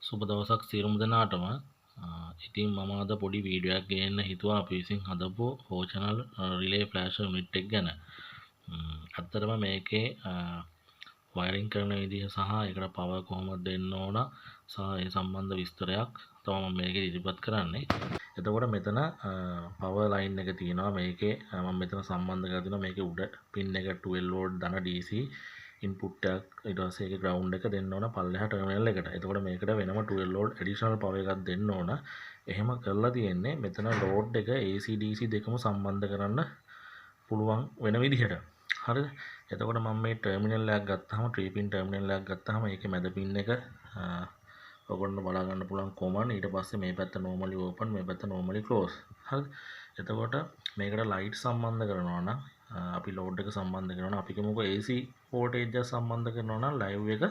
සුබ දවසක් සියලුම දෙනාටම. ඉතින් මම අද පොඩි වීඩියෝ එකක් ගේන්න හිතුවා අපි විසින් හදපු හෝචනල් රිලේ ෆ්ලෑෂ් යුනිට් එක ගැන. ඇත්තටම මේකේ වයරින් කරන විදිහ සහ ඒකට පවර් කොහොමද දෙන්න ඕන සහ ඒ සම්බන්ධ විස්තරයක් තමයි මම මේකේ ඉදිරිපත් කරන්නේ. එතකොට මෙතන පවර් ලයින් එක තියෙනවා මේකේ මම මෙතන සම්බන්ධ කරලා තියෙනවා මේකේ උඩ පින් එක 12 වෝල්ට් දන DC ඉන්පුට් එකක් ඊට පස්සේ ඒකේ ග්‍රවුන්ඩ් එක දෙන්න ඕන පල්ලෙහා ටර්මිනල් එකට. එතකොට මේකට වෙනම 12 වෝල්ට් ඇඩිෂනල් පවර් එකක් දෙන්න ඕන. එහෙම කරලා තියෙන්නේ මෙතන ලෝඩ් එක AC DC දෙකම සම්බන්ධ කරන්න පුළුවන් වෙන විදිහට. හරිද? එතකොට මම මේ ටර්මිනල් එකක් ගත්තාම 3 පින් ටර්මිනල් එකක් ගත්තාම ඒකේ මැද පින් එක ඔයගොල්ලෝ බලා ගන්න පුළුවන් කොමන් ඊට පස්සේ මේ පැත්ත normally open මේ පැත්ත normally close. හරිද? එතකොට මේකට ලයිට් සම්බන්ධ කරනවා නම් අපි ලෝඩ් එක සම්බන්ධ කරනවා නම් අපි කියමුකෝ AC වෝල්ටේජ් එක සම්බන්ධ කරනවා නම් ලයිව් එක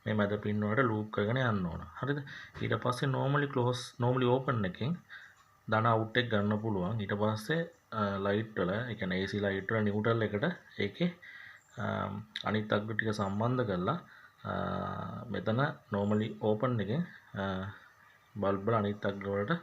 මේ මැද පින් වලට ලූප් කරගෙන යන්න ඕන. හරිද? ඊට පස්සේ normally open එකෙන් දන අවුට් එක ගන්න පුළුවන්. ඊට පස්සේ ලයිට් වල ඒ කියන්නේ AC ලයිට් වල නිව්ට්‍රල් එකට ඒකේ අනිත් අග්ග ටික සම්බන්ධ කරලා මෙතන normally open එකෙන් බල්බ් වල අනිත් අග්ග වලට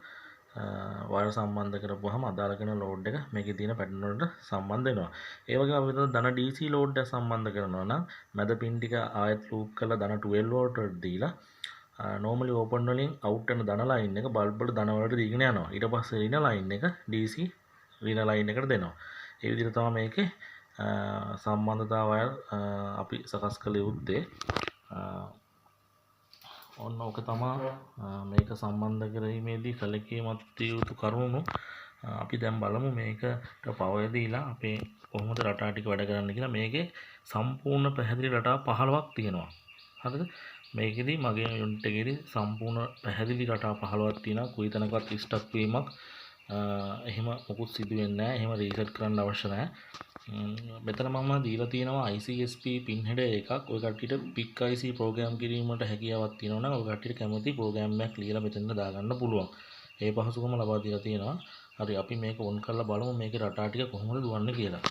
වයර් සම්බන්ධ කරපුවාම අදාළ කරන ලෝඩ් එක මේකේ තියෙන පැටර්න් වලට සම්බන්ධ වෙනවා. ඒ වගේම අපි මෙතන ධන DC ලෝඩ් එක සම්බන්ධ කරනවා නම් මැද පින් ටික ආයෙත් ලූප් කරලා ධන 12 වෝල්ට් වලට දීලා normally open වලින් out වෙන ධන ලයින් එක බල්බ් වල ධන වලට දීගෙන යනවා. ඊට පස්සේ ඍණ ලයින් එක DC ඍණ ලයින් එකට දෙනවා. ඒ විදිහට තමයි මේකේ සම්බන්ධතා වයර් අපි සකස් කළ යුත්තේ. ඔන්න ඕක තමා මේක සම්බන්ධ කිරීමේදී කලකීමත් යුතු කරුණු. අපි දැන් බලමු මේකට පවර් දීලා අපේ කොහොමද රටා ටික වැඩ කරන්න කියලා. මේකේ සම්පූර්ණ පැහැදිලි රටා 15ක් තියෙනවා. හරිද? මේකෙදි මගේ යුනිට් එකේදී සම්පූර්ණ පැහැදිලි රටා 15ක් තියෙනවා. කුයි තැනකවත් ස්ටක් වීමක් එහෙම මොකුත් සිදු වෙන්නේ නැහැ. එහෙම රීසෙට් කරන්න අවශ්‍ය නැහැ. මෙතන මම දීලා තියෙනවා ICSP පින් හෙඩර් එකක්. ඔය කට්ටියට PIC IC ප්‍රෝග්‍රෑම් කිරීමට හැකියාවක් තියෙනවා නම් ඔය කට්ටියට කැමති ප්‍රෝග්‍රෑම් එකක් ලියලා මෙතන දාගන්න පුළුවන්. ඒ පහසුකම ලබා දීලා තියෙනවා. හරි අපි මේක ඔන් කරලා බලමු මේකේ රටා ටික කොහොමද දුවන්නේ කියලා.